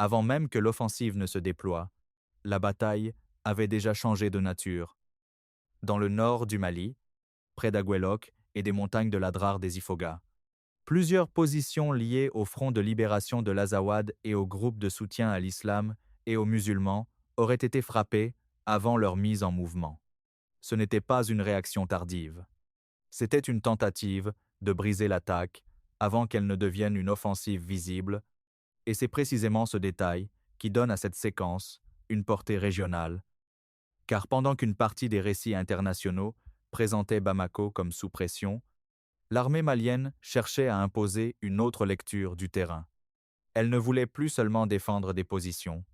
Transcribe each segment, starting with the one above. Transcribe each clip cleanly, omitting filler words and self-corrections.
Avant même que l'offensive ne se déploie, la bataille avait déjà changé de nature. Dans le nord du Mali, près d'Aguelok et des montagnes de l'Adrar des Ifoga, plusieurs positions liées au Front de libération de l'Azawad et au groupe de soutien à l'islam et aux musulmans auraient été frappées avant leur mise en mouvement. Ce n'était pas une réaction tardive. C'était une tentative de briser l'attaque avant qu'elle ne devienne une offensive visible, et c'est précisément ce détail qui donne à cette séquence une portée régionale, car pendant qu'une partie des récits internationaux présentait Bamako comme sous pression, l'armée malienne cherchait à imposer une autre lecture du terrain. Elle ne voulait plus seulement défendre des positions,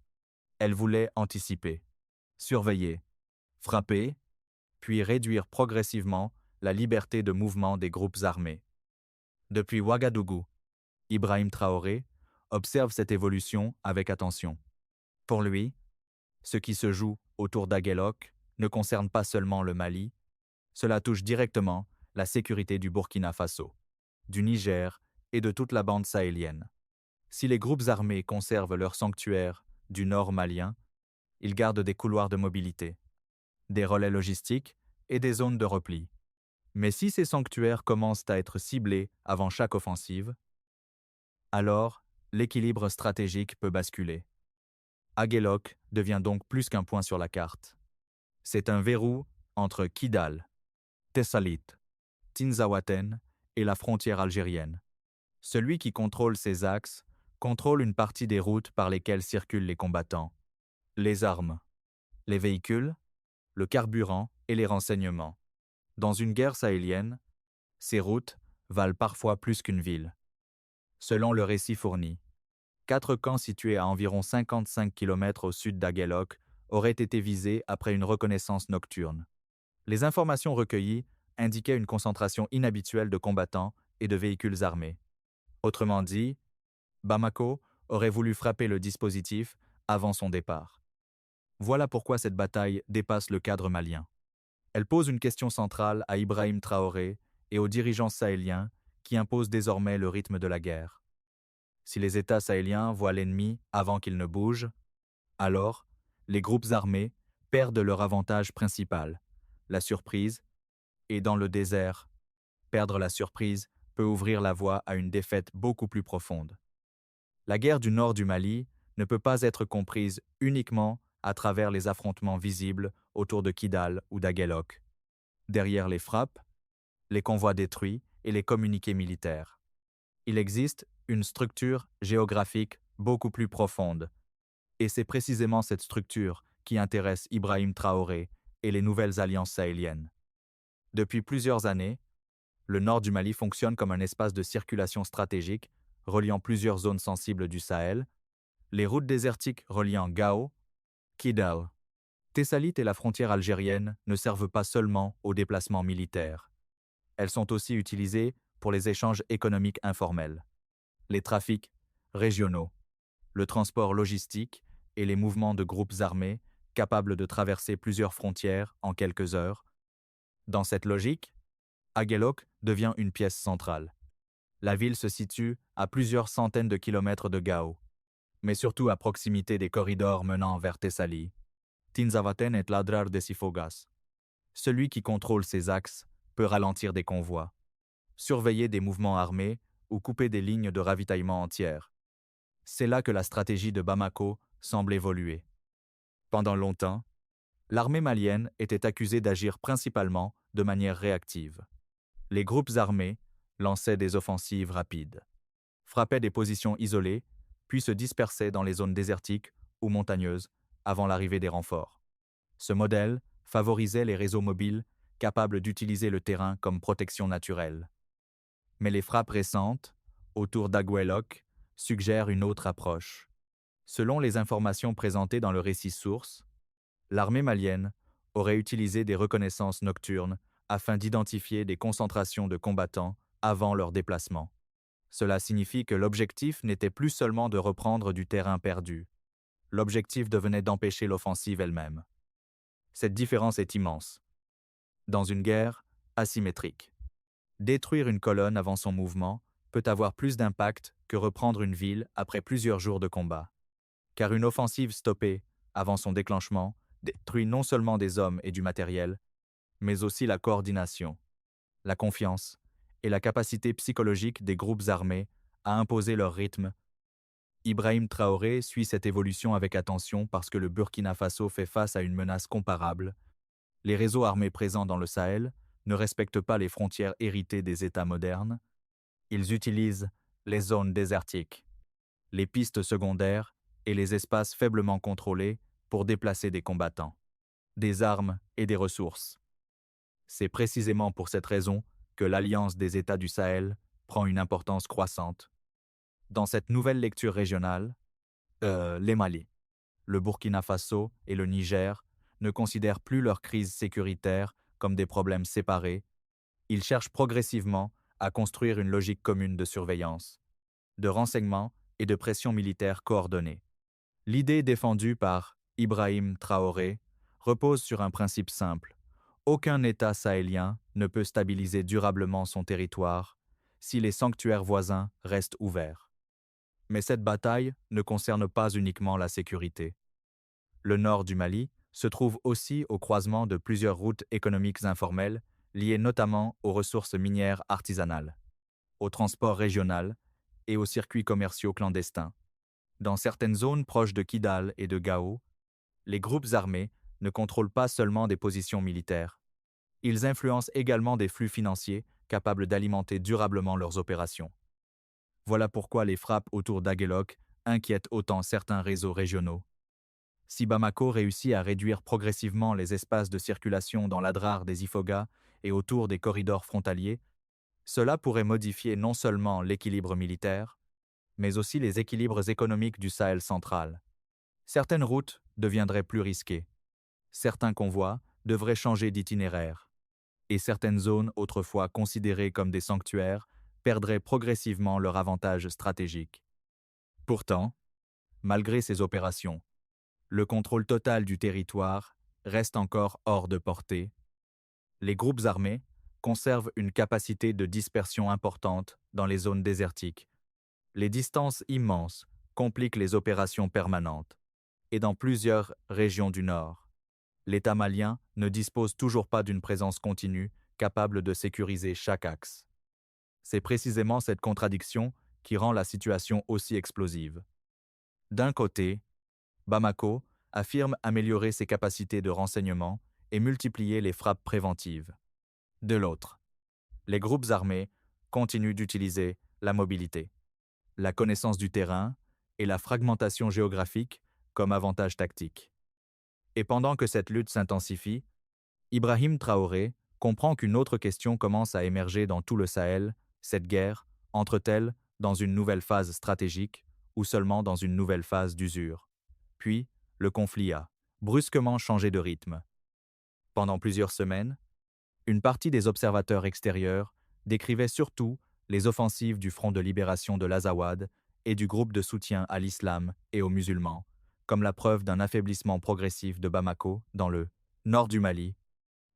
elle voulait anticiper, surveiller, frapper, puis réduire progressivement la liberté de mouvement des groupes armés. Depuis Ouagadougou, Ibrahim Traoré observe cette évolution avec attention. Pour lui, ce qui se joue autour d'Aguelok ne concerne pas seulement le Mali, cela touche directement la sécurité du Burkina Faso, du Niger et de toute la bande sahélienne. Si les groupes armés conservent leurs sanctuaires du nord malien, ils gardent des couloirs de mobilité, des relais logistiques et des zones de repli. Mais si ces sanctuaires commencent à être ciblés avant chaque offensive, alors l'équilibre stratégique peut basculer. Aguelok devient donc plus qu'un point sur la carte. C'est un verrou entre Kidal, Tessalit, Tinzaouaten et la frontière algérienne. Celui qui contrôle ces axes contrôle une partie des routes par lesquelles circulent les combattants, les armes, les véhicules, le carburant et les renseignements. Dans une guerre sahélienne, ces routes valent parfois plus qu'une ville. Selon le récit fourni, 4 camps situés à environ 55 km au sud d'Aguelok auraient été visés après une reconnaissance nocturne. Les informations recueillies indiquaient une concentration inhabituelle de combattants et de véhicules armés. Autrement dit, Bamako aurait voulu frapper le dispositif avant son départ. Voilà pourquoi cette bataille dépasse le cadre malien. Elle pose une question centrale à Ibrahim Traoré et aux dirigeants sahéliens qui imposent désormais le rythme de la guerre. Si les États sahéliens voient l'ennemi avant qu'il ne bouge, alors les groupes armés perdent leur avantage principal, la surprise, et dans le désert, perdre la surprise peut ouvrir la voie à une défaite beaucoup plus profonde. La guerre du nord du Mali ne peut pas être comprise uniquement à travers les affrontements visibles autour de Kidal ou d'Aguelok. Derrière les frappes, les convois détruits et les communiqués militaires, il existe une structure géographique beaucoup plus profonde. Et c'est précisément cette structure qui intéresse Ibrahim Traoré et les nouvelles alliances sahéliennes. Depuis plusieurs années, le nord du Mali fonctionne comme un espace de circulation stratégique reliant plusieurs zones sensibles du Sahel, les routes désertiques reliant Gao, Kidal, Tessalit et la frontière algérienne ne servent pas seulement aux déplacements militaires. Elles sont aussi utilisées pour les échanges économiques informels, les trafics régionaux, le transport logistique et les mouvements de groupes armés capables de traverser plusieurs frontières en quelques heures. Dans cette logique, Aguelok devient une pièce centrale. La ville se situe à plusieurs centaines de kilomètres de Gao, mais surtout à proximité des corridors menant vers Tessali, Tinzaouaten et l'Adrar des Ifogas. Celui qui contrôle ces axes peut ralentir des convois, surveiller des mouvements armés ou couper des lignes de ravitaillement entières. C'est là que la stratégie de Bamako semble évoluer. Pendant longtemps, l'armée malienne était accusée d'agir principalement de manière réactive. Les groupes armés lançaient des offensives rapides, frappaient des positions isolées, puis se dispersaient dans les zones désertiques ou montagneuses avant l'arrivée des renforts. Ce modèle favorisait les réseaux mobiles capables d'utiliser le terrain comme protection naturelle. Mais les frappes récentes, autour d'Aguelok, suggèrent une autre approche. Selon les informations présentées dans le récit source, l'armée malienne aurait utilisé des reconnaissances nocturnes afin d'identifier des concentrations de combattants avant leur déplacement. Cela signifie que l'objectif n'était plus seulement de reprendre du terrain perdu. L'objectif devenait d'empêcher l'offensive elle-même. Cette différence est immense. Dans une guerre asymétrique, détruire une colonne avant son mouvement peut avoir plus d'impact que reprendre une ville après plusieurs jours de combat. car une offensive stoppée avant son déclenchement détruit non seulement des hommes et du matériel, mais aussi la coordination, la confiance et la capacité psychologique des groupes armés à imposer leur rythme. Ibrahim Traoré suit cette évolution avec attention parce que le Burkina Faso fait face à une menace comparable. Les réseaux armés présents dans le Sahel ne respectent pas les frontières héritées des États modernes. Ils utilisent les zones désertiques, les pistes secondaires et les espaces faiblement contrôlés pour déplacer des combattants, des armes et des ressources. C'est précisément pour cette raison que l'Alliance des États du Sahel prend une importance croissante. Dans cette nouvelle lecture régionale, les Mali, le Burkina Faso et le Niger ne considèrent plus leur crise sécuritaire comme des problèmes séparés. Ils cherchent progressivement à construire une logique commune de surveillance, de renseignement et de pression militaire coordonnée. L'idée défendue par Ibrahim Traoré repose sur un principe simple. Aucun État sahélien ne peut stabiliser durablement son territoire si les sanctuaires voisins restent ouverts. Mais cette bataille ne concerne pas uniquement la sécurité. Le nord du Mali se trouve aussi au croisement de plusieurs routes économiques informelles liées notamment aux ressources minières artisanales, au transport régional et aux circuits commerciaux clandestins. Dans certaines zones proches de Kidal et de Gao, les groupes armés ne contrôlent pas seulement des positions militaires. Ils influencent également des flux financiers capables d'alimenter durablement leurs opérations. Voilà pourquoi les frappes autour d'Aguelok inquiètent autant certains réseaux régionaux. Si Bamako réussit à réduire progressivement les espaces de circulation dans l'adrar des Ifoga et autour des corridors frontaliers, cela pourrait modifier non seulement l'équilibre militaire, mais aussi les équilibres économiques du Sahel central. Certaines routes deviendraient plus risquées, certains convois devraient changer d'itinéraire, et certaines zones autrefois considérées comme des sanctuaires perdraient progressivement leur avantage stratégique. Pourtant, malgré ces opérations, le contrôle total du territoire reste encore hors de portée. Les groupes armés conservent une capacité de dispersion importante dans les zones désertiques. Les distances immenses compliquent les opérations permanentes. Et dans plusieurs régions du Nord, l'État malien ne dispose toujours pas d'une présence continue capable de sécuriser chaque axe. C'est précisément cette contradiction qui rend la situation aussi explosive. D'un côté, Bamako affirme améliorer ses capacités de renseignement et multiplier les frappes préventives. De l'autre, les groupes armés continuent d'utiliser la mobilité, la connaissance du terrain et la fragmentation géographique comme avantage tactique. Et pendant que cette lutte s'intensifie, Ibrahim Traoré comprend qu'une autre question commence à émerger dans tout le Sahel. Cette guerre entre-t-elle dans une nouvelle phase stratégique ou seulement dans une nouvelle phase d'usure? Puis, le conflit a brusquement changé de rythme. Pendant plusieurs semaines, une partie des observateurs extérieurs décrivait surtout les offensives du Front de libération de l'Azawad et du groupe de soutien à l'islam et aux musulmans, comme la preuve d'un affaiblissement progressif de Bamako dans le nord du Mali.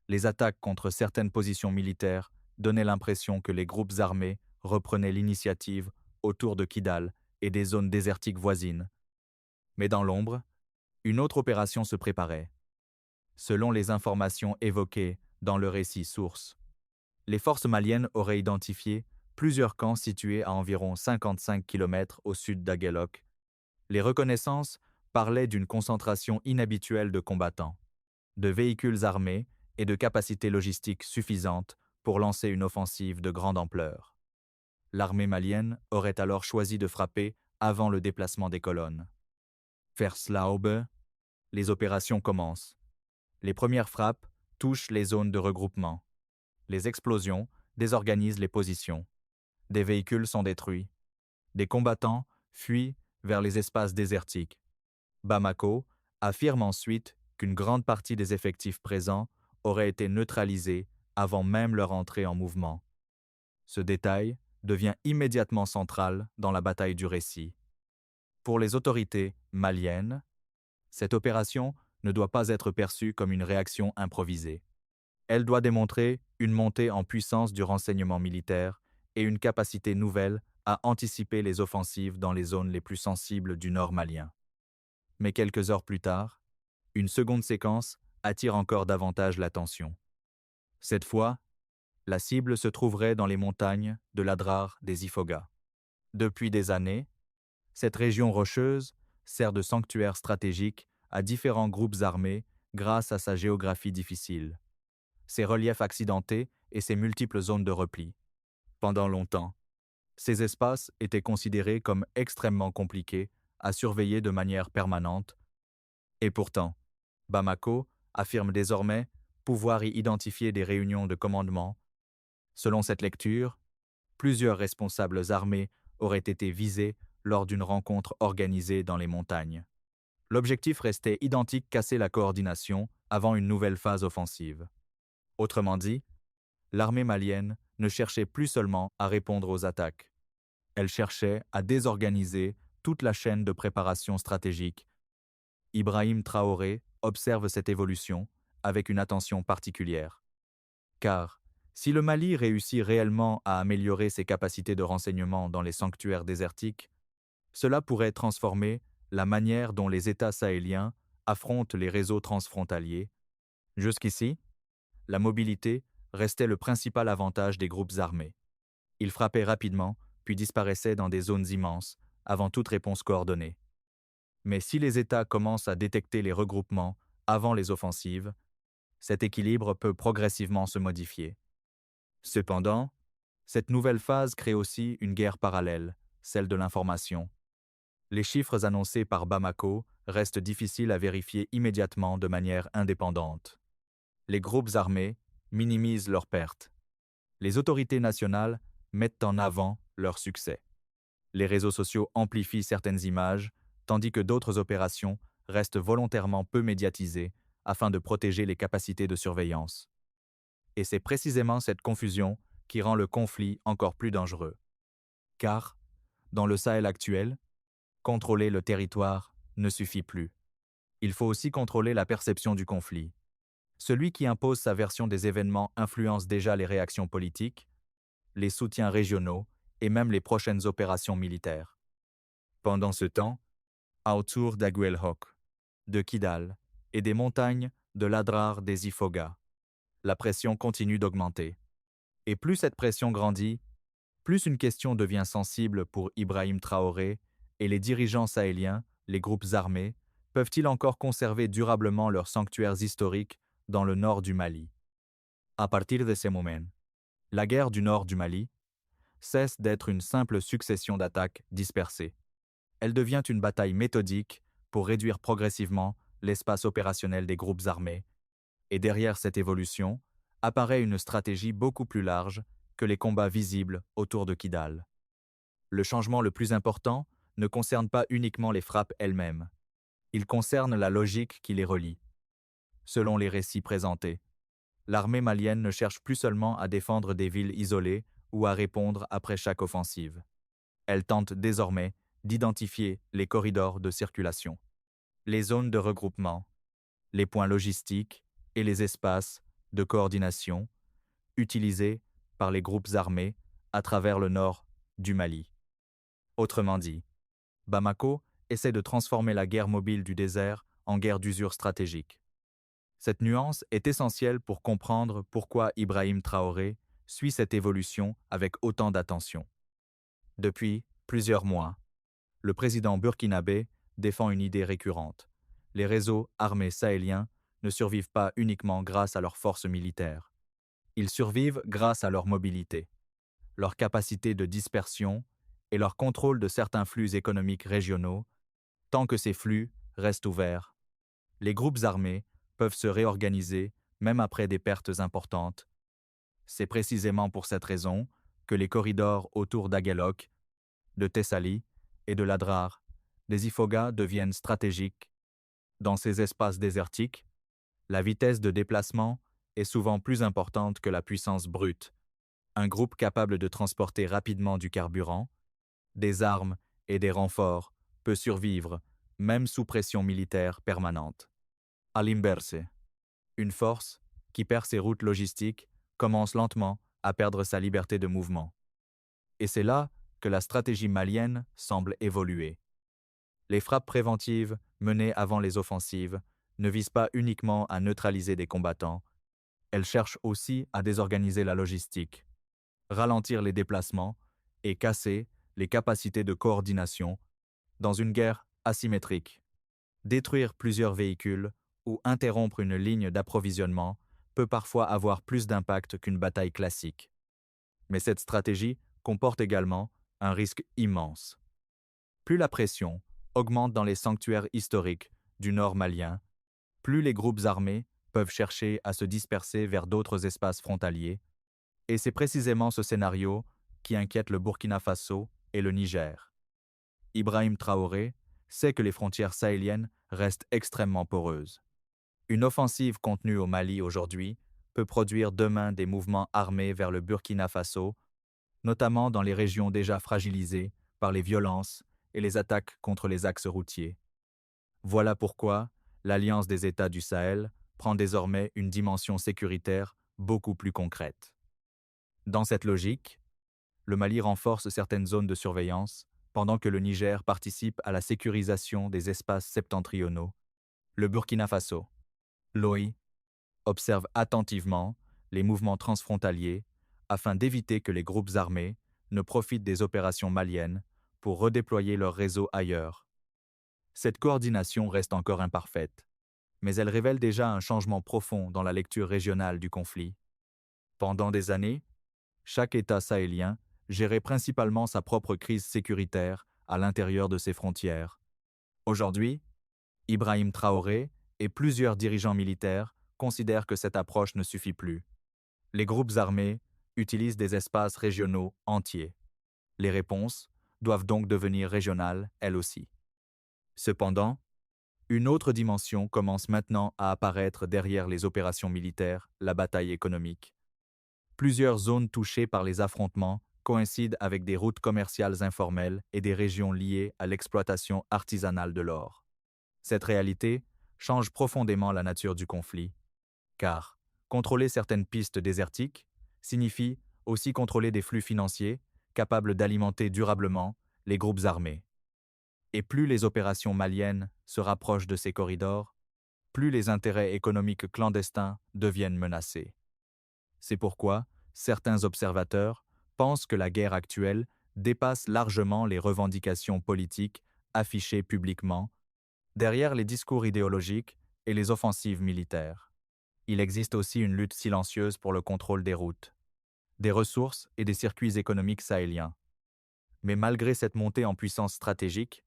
Les attaques contre certaines positions militaires donnaient l'impression que les groupes armés reprenaient l'initiative autour de Kidal et des zones désertiques voisines. Mais dans l'ombre, une autre opération se préparait. Selon les informations évoquées dans le récit source, les forces maliennes auraient identifié plusieurs camps situés à environ 55 km au sud d'Aguelok. Les reconnaissances parlaient d'une concentration inhabituelle de combattants, de véhicules armés et de capacités logistiques suffisantes pour lancer une offensive de grande ampleur. L'armée malienne aurait alors choisi de frapper avant le déplacement des colonnes. Vers Slaube, les opérations commencent. Les premières frappes touchent les zones de regroupement. Les explosions désorganisent les positions. Des véhicules sont détruits. Des combattants fuient vers les espaces désertiques. Bamako affirme ensuite qu'une grande partie des effectifs présents aurait été neutralisés avant même leur entrée en mouvement. Ce détail devient immédiatement central dans la bataille du récit. Pour les autorités maliennes, cette opération ne doit pas être perçue comme une réaction improvisée. Elle doit démontrer une montée en puissance du renseignement militaire et une capacité nouvelle à anticiper les offensives dans les zones les plus sensibles du nord malien. Mais quelques heures plus tard, une seconde séquence attire encore davantage l'attention. Cette fois, la cible se trouverait dans les montagnes de l'Adrar des Ifoghas. Depuis des années, cette région rocheuse sert de sanctuaire stratégique à différents groupes armés grâce à sa géographie difficile, ses reliefs accidentés et ses multiples zones de repli. Pendant longtemps, ces espaces étaient considérés comme extrêmement compliqués à surveiller de manière permanente, et pourtant, Bamako affirme désormais pouvoir y identifier des réunions de commandement. Selon cette lecture, plusieurs responsables armés auraient été visés lors d'une rencontre organisée dans les montagnes. L'objectif restait identique: casser la coordination avant une nouvelle phase offensive. Autrement dit, l'armée malienne ne cherchait plus seulement à répondre aux attaques. Elle cherchait à désorganiser toute la chaîne de préparation stratégique. Ibrahim Traoré observe cette évolution avec une attention particulière. Car, si le Mali réussit réellement à améliorer ses capacités de renseignement dans les sanctuaires désertiques, cela pourrait transformer la manière dont les États sahéliens affrontent les réseaux transfrontaliers. Jusqu'ici, la mobilité restait le principal avantage des groupes armés. Ils frappaient rapidement, puis disparaissaient dans des zones immenses, avant toute réponse coordonnée. Mais si les États commencent à détecter les regroupements avant les offensives, cet équilibre peut progressivement se modifier. Cependant, cette nouvelle phase crée aussi une guerre parallèle, celle de l'information. Les chiffres annoncés par Bamako restent difficiles à vérifier immédiatement de manière indépendante. Les groupes armés minimisent leurs pertes. Les autorités nationales mettent en avant leur succès. Les réseaux sociaux amplifient certaines images, tandis que d'autres opérations restent volontairement peu médiatisées afin de protéger les capacités de surveillance. Et c'est précisément cette confusion qui rend le conflit encore plus dangereux. Car, dans le Sahel actuel, contrôler le territoire ne suffit plus. Il faut aussi contrôler la perception du conflit. Celui qui impose sa version des événements influence déjà les réactions politiques, les soutiens régionaux et même les prochaines opérations militaires. Pendant ce temps, autour d'Aguelhok, de Kidal et des montagnes de l'Adrar des Ifoghas, la pression continue d'augmenter. Et plus cette pression grandit, plus une question devient sensible pour Ibrahim Traoré et les dirigeants sahéliens, les groupes armés, peuvent-ils encore conserver durablement leurs sanctuaires historiques dans le nord du Mali? À partir de ces moments, la guerre du nord du Mali cesse d'être une simple succession d'attaques dispersées. Elle devient une bataille méthodique pour réduire progressivement l'espace opérationnel des groupes armés, et derrière cette évolution apparaît une stratégie beaucoup plus large que les combats visibles autour de Kidal. Le changement le plus important ne concerne pas uniquement les frappes elles-mêmes. Il concerne la logique qui les relie. Selon les récits présentés, l'armée malienne ne cherche plus seulement à défendre des villes isolées ou à répondre après chaque offensive. Elle tente désormais d'identifier les corridors de circulation, les zones de regroupement, les points logistiques et les espaces de coordination utilisés par les groupes armés à travers le nord du Mali. Autrement dit, Bamako essaie de transformer la guerre mobile du désert en guerre d'usure stratégique. Cette nuance est essentielle pour comprendre pourquoi Ibrahim Traoré suit cette évolution avec autant d'attention. Depuis plusieurs mois, le président burkinabé défend une idée récurrente. Les réseaux armés sahéliens ne survivent pas uniquement grâce à leurs forces militaires. Ils survivent grâce à leur mobilité, leur capacité de dispersion et leur contrôle de certains flux économiques régionaux. Tant que ces flux restent ouverts, les groupes armés peuvent se réorganiser même après des pertes importantes. C'est précisément pour cette raison que les corridors autour d'Aguelhok, de Thessalie et de l'Adrar, des Ifoghas deviennent stratégiques. Dans ces espaces désertiques, la vitesse de déplacement est souvent plus importante que la puissance brute. Un groupe capable de transporter rapidement du carburant, des armes et des renforts peut survivre, même sous pression militaire permanente. À l'inverse, une force qui perd ses routes logistiques commence lentement à perdre sa liberté de mouvement. Et c'est là que la stratégie malienne semble évoluer. Les frappes préventives menées avant les offensives, ne visent pas uniquement à neutraliser des combattants, elles cherchent aussi à désorganiser la logistique, ralentir les déplacements et casser les capacités de coordination dans une guerre asymétrique. Détruire plusieurs véhicules ou interrompre une ligne d'approvisionnement peut parfois avoir plus d'impact qu'une bataille classique. Mais cette stratégie comporte également un risque immense. Plus la pression augmente dans les sanctuaires historiques du nord malien, plus les groupes armés peuvent chercher à se disperser vers d'autres espaces frontaliers, et c'est précisément ce scénario qui inquiète le Burkina Faso et le Niger. Ibrahim Traoré sait que les frontières sahéliennes restent extrêmement poreuses. Une offensive contenue au Mali aujourd'hui peut produire demain des mouvements armés vers le Burkina Faso, notamment dans les régions déjà fragilisées par les violences et les attaques contre les axes routiers. Voilà pourquoi l'Alliance des États du Sahel prend désormais une dimension sécuritaire beaucoup plus concrète. Dans cette logique, le Mali renforce certaines zones de surveillance, pendant que le Niger participe à la sécurisation des espaces septentrionaux. Le Burkina Faso, l'OI, observe attentivement les mouvements transfrontaliers afin d'éviter que les groupes armés ne profitent des opérations maliennes pour redéployer leur réseau ailleurs. Cette coordination reste encore imparfaite, mais elle révèle déjà un changement profond dans la lecture régionale du conflit. Pendant des années, chaque État sahélien gérait principalement sa propre crise sécuritaire à l'intérieur de ses frontières. Aujourd'hui, Ibrahim Traoré et plusieurs dirigeants militaires considèrent que cette approche ne suffit plus. Les groupes armés utilisent des espaces régionaux entiers. Les réponses doivent donc devenir régionales, elles aussi. Cependant, une autre dimension commence maintenant à apparaître derrière les opérations militaires, la bataille économique. Plusieurs zones touchées par les affrontements coïncident avec des routes commerciales informelles et des régions liées à l'exploitation artisanale de l'or. Cette réalité change profondément la nature du conflit, car contrôler certaines pistes désertiques signifie aussi contrôler des flux financiers capables d'alimenter durablement les groupes armés. Et plus les opérations maliennes se rapprochent de ces corridors, plus les intérêts économiques clandestins deviennent menacés. C'est pourquoi certains observateurs pensent que la guerre actuelle dépasse largement les revendications politiques affichées publiquement, derrière les discours idéologiques et les offensives militaires. Il existe aussi une lutte silencieuse pour le contrôle des routes, des ressources et des circuits économiques sahéliens. Mais malgré cette montée en puissance stratégique,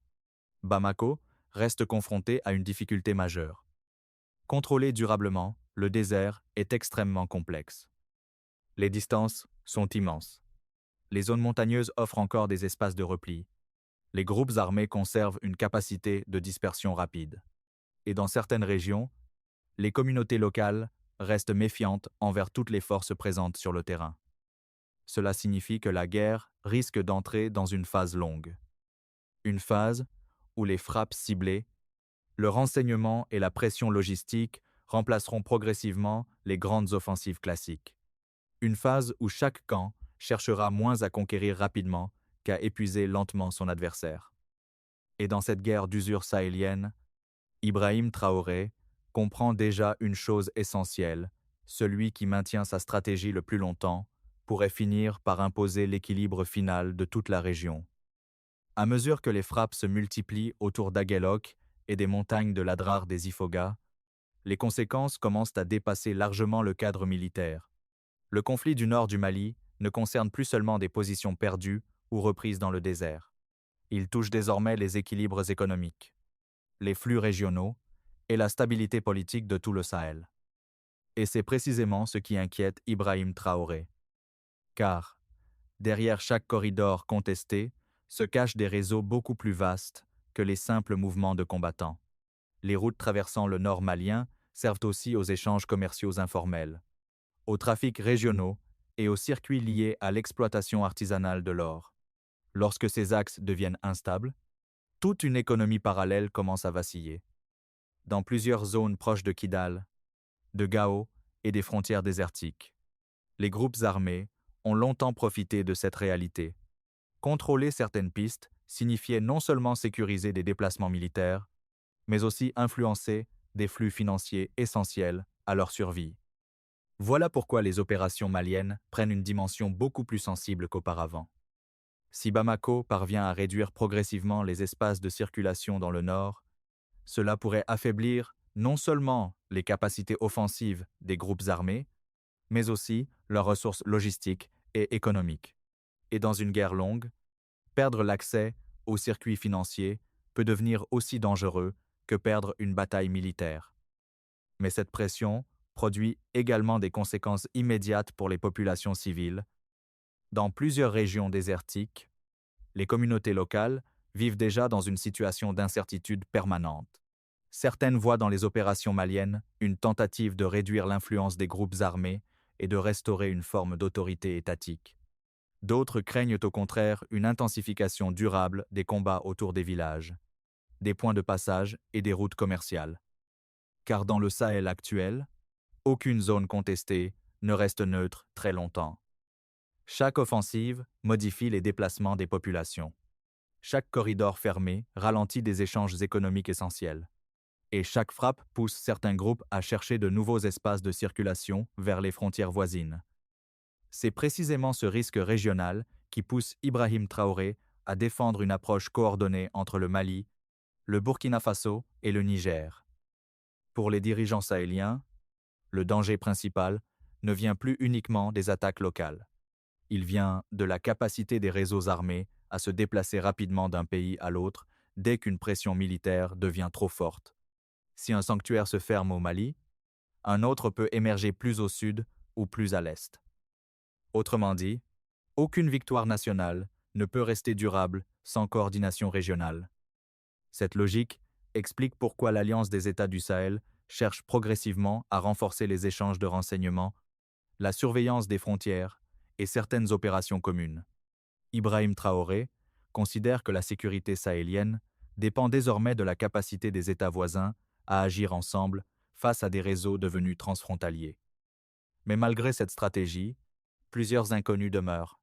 Bamako reste confronté à une difficulté majeure. Contrôler durablement le désert est extrêmement complexe. Les distances sont immenses. Les zones montagneuses offrent encore des espaces de repli. Les groupes armés conservent une capacité de dispersion rapide. Et dans certaines régions, les communautés locales restent méfiantes envers toutes les forces présentes sur le terrain. Cela signifie que la guerre risque d'entrer dans une phase longue. Une phase où les frappes ciblées, le renseignement et la pression logistique remplaceront progressivement les grandes offensives classiques. Une phase où chaque camp cherchera moins à conquérir rapidement qu'à épuiser lentement son adversaire. Et dans cette guerre d'usure sahélienne, Ibrahim Traoré comprend déjà une chose essentielle: celui qui maintient sa stratégie le plus longtemps pourrait finir par imposer l'équilibre final de toute la région. À mesure que les frappes se multiplient autour d'Aguelok et des montagnes de l'Adrar des Ifoga, les conséquences commencent à dépasser largement le cadre militaire. Le conflit du nord du Mali ne concerne plus seulement des positions perdues ou reprises dans le désert. Il touche désormais les équilibres économiques, les flux régionaux et la stabilité politique de tout le Sahel. Et c'est précisément ce qui inquiète Ibrahim Traoré. Car, derrière chaque corridor contesté, se cachent des réseaux beaucoup plus vastes que les simples mouvements de combattants. Les routes traversant le nord malien servent aussi aux échanges commerciaux informels, aux trafics régionaux et aux circuits liés à l'exploitation artisanale de l'or. Lorsque ces axes deviennent instables, toute une économie parallèle commence à vaciller. Dans plusieurs zones proches de Kidal, de Gao et des frontières désertiques, les groupes armés ont longtemps profité de cette réalité. Contrôler certaines pistes signifiait non seulement sécuriser des déplacements militaires, mais aussi influencer des flux financiers essentiels à leur survie. Voilà pourquoi les opérations maliennes prennent une dimension beaucoup plus sensible qu'auparavant. Si Bamako parvient à réduire progressivement les espaces de circulation dans le nord, cela pourrait affaiblir non seulement les capacités offensives des groupes armés, mais aussi leurs ressources logistiques et économiques. Et dans une guerre longue, perdre l'accès aux circuits financiers peut devenir aussi dangereux que perdre une bataille militaire. Mais cette pression produit également des conséquences immédiates pour les populations civiles. Dans plusieurs régions désertiques, les communautés locales vivent déjà dans une situation d'incertitude permanente. Certaines voient dans les opérations maliennes une tentative de réduire l'influence des groupes armés et de restaurer une forme d'autorité étatique. D'autres craignent au contraire une intensification durable des combats autour des villages, des points de passage et des routes commerciales. Car dans le Sahel actuel, aucune zone contestée ne reste neutre très longtemps. Chaque offensive modifie les déplacements des populations. Chaque corridor fermé ralentit des échanges économiques essentiels. Et chaque frappe pousse certains groupes à chercher de nouveaux espaces de circulation vers les frontières voisines. C'est précisément ce risque régional qui pousse Ibrahim Traoré à défendre une approche coordonnée entre le Mali, le Burkina Faso et le Niger. Pour les dirigeants sahéliens, le danger principal ne vient plus uniquement des attaques locales. Il vient de la capacité des réseaux armés à se déplacer rapidement d'un pays à l'autre dès qu'une pression militaire devient trop forte. Si un sanctuaire se ferme au Mali, un autre peut émerger plus au sud ou plus à l'est. Autrement dit, aucune victoire nationale ne peut rester durable sans coordination régionale. Cette logique explique pourquoi l'Alliance des États du Sahel cherche progressivement à renforcer les échanges de renseignements, la surveillance des frontières et certaines opérations communes. Ibrahim Traoré considère que la sécurité sahélienne dépend désormais de la capacité des États voisins à agir ensemble face à des réseaux devenus transfrontaliers. Mais malgré cette stratégie, plusieurs inconnus demeurent.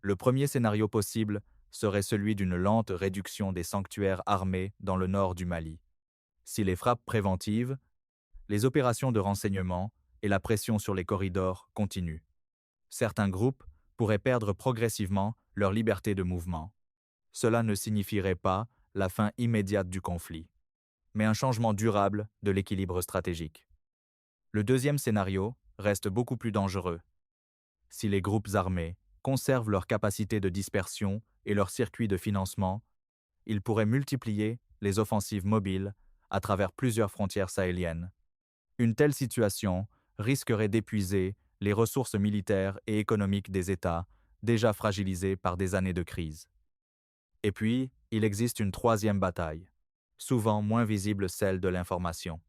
Le premier scénario possible serait celui d'une lente réduction des sanctuaires armés dans le nord du Mali. Si les frappes préventives, les opérations de renseignement et la pression sur les corridors continuent. Certains groupes pourraient perdre progressivement leur liberté de mouvement. Cela ne signifierait pas la fin immédiate du conflit, mais un changement durable de l'équilibre stratégique. Le deuxième scénario reste beaucoup plus dangereux. Si les groupes armés conservent leur capacité de dispersion et leur circuit de financement, ils pourraient multiplier les offensives mobiles à travers plusieurs frontières sahéliennes. Une telle situation risquerait d'épuiser les ressources militaires et économiques des États déjà fragilisés par des années de crise. Et puis, il existe une troisième bataille, souvent moins visible, celle de l'information.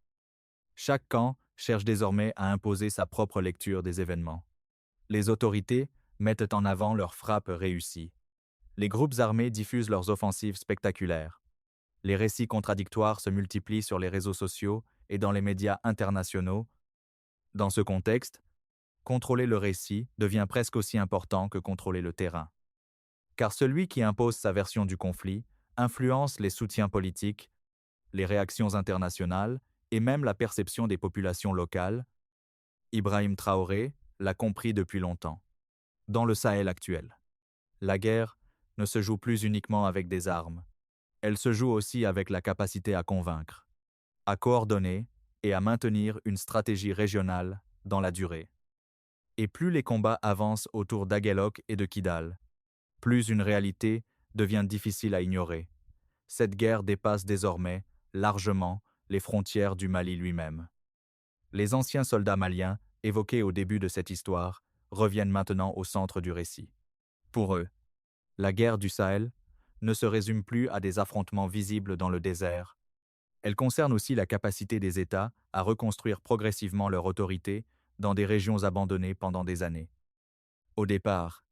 Chaque camp cherche désormais à imposer sa propre lecture des événements. Les autorités mettent en avant leurs frappes réussies. Les groupes armés diffusent leurs offensives spectaculaires. Les récits contradictoires se multiplient sur les réseaux sociaux et dans les médias internationaux. Dans ce contexte, contrôler le récit devient presque aussi important que contrôler le terrain. Car celui qui impose sa version du conflit influence les soutiens politiques, les réactions internationales et même la perception des populations locales. Ibrahim Traoré l'a compris depuis longtemps. Dans le Sahel actuel, la guerre ne se joue plus uniquement avec des armes. Elle se joue aussi avec la capacité à convaincre, à coordonner et à maintenir une stratégie régionale dans la durée. Et plus les combats avancent autour d'Aguelhok et de Kidal, plus une réalité devient difficile à ignorer. Cette guerre dépasse désormais largement les frontières du Mali lui-même. Les anciens soldats maliens, évoqués au début de cette histoire, reviennent maintenant au centre du récit. Pour eux, la guerre du Sahel ne se résume plus à des affrontements visibles dans le désert. Elle concerne aussi la capacité des États à reconstruire progressivement leur autorité dans des régions abandonnées pendant des années. Au départ,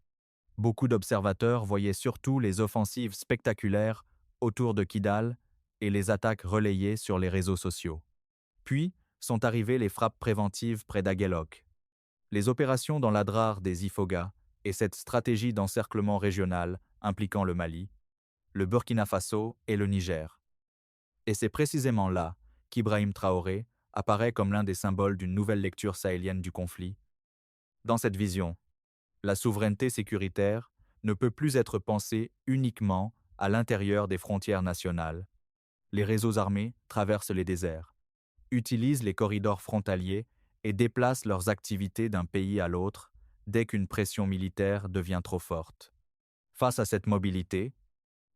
beaucoup d'observateurs voyaient surtout les offensives spectaculaires autour de Kidal et les attaques relayées sur les réseaux sociaux. Puis sont arrivées les frappes préventives près d'Aguelhok, les opérations dans l'Adrar des Ifoga et cette stratégie d'encerclement régional impliquant le Mali, le Burkina Faso et le Niger. Et c'est précisément là qu'Ibrahim Traoré apparaît comme l'un des symboles d'une nouvelle lecture sahélienne du conflit. Dans cette vision, la souveraineté sécuritaire ne peut plus être pensée uniquement à l'intérieur des frontières nationales. Les réseaux armés traversent les déserts, utilisent les corridors frontaliers et déplacent leurs activités d'un pays à l'autre dès qu'une pression militaire devient trop forte. Face à cette mobilité,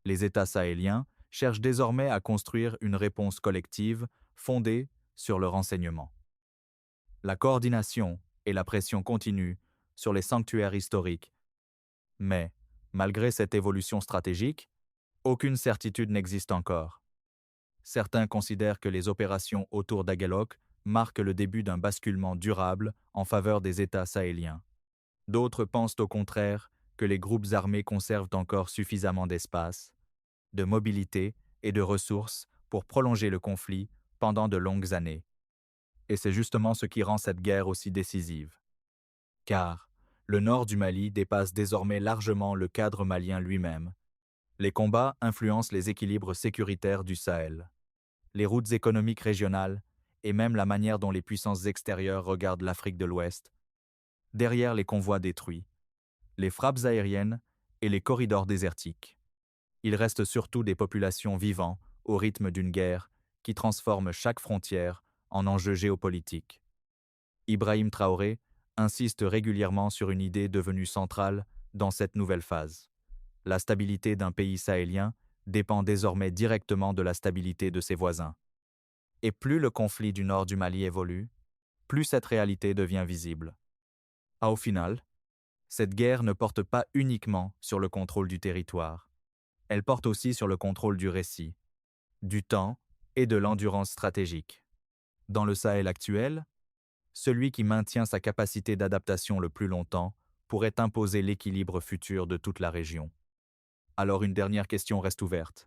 les États sahéliens cherchent désormais à construire une réponse collective fondée sur le renseignement. La coordination et la pression continuent sur les sanctuaires historiques. Mais, malgré cette évolution stratégique, aucune certitude n'existe encore. Certains considèrent que les opérations autour d'Aguelhok marquent le début d'un basculement durable en faveur des États sahéliens. D'autres pensent au contraire que les groupes armés conservent encore suffisamment d'espace, de mobilité et de ressources pour prolonger le conflit pendant de longues années. Et c'est justement ce qui rend cette guerre aussi décisive. Car le nord du Mali dépasse désormais largement le cadre malien lui-même. Les combats influencent les équilibres sécuritaires du Sahel, les routes économiques régionales et même la manière dont les puissances extérieures regardent l'Afrique de l'Ouest. Derrière les convois détruits, les frappes aériennes et les corridors désertiques, il reste surtout des populations vivant au rythme d'une guerre qui transforme chaque frontière en enjeu géopolitique. Ibrahim Traoré insiste régulièrement sur une idée devenue centrale dans cette nouvelle phase. La stabilité d'un pays sahélien dépend désormais directement de la stabilité de ses voisins. Et plus le conflit du nord du Mali évolue, plus cette réalité devient visible. Au final, cette guerre ne porte pas uniquement sur le contrôle du territoire. Elle porte aussi sur le contrôle du récit, du temps et de l'endurance stratégique. Dans le Sahel actuel, celui qui maintient sa capacité d'adaptation le plus longtemps pourrait imposer l'équilibre futur de toute la région. Alors une dernière question reste ouverte.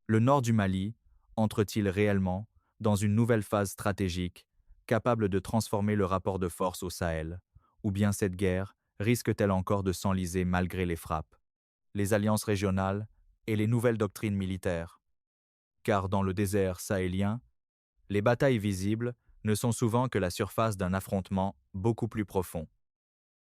Le nord du Mali entre-t-il réellement dans une nouvelle phase stratégique capable de transformer le rapport de force au Sahel, ou bien cette guerre risque-t-elle encore de s'enliser malgré les frappes, les alliances régionales et les nouvelles doctrines militaires? Car dans le désert sahélien, les batailles visibles ne sont souvent que la surface d'un affrontement beaucoup plus profond.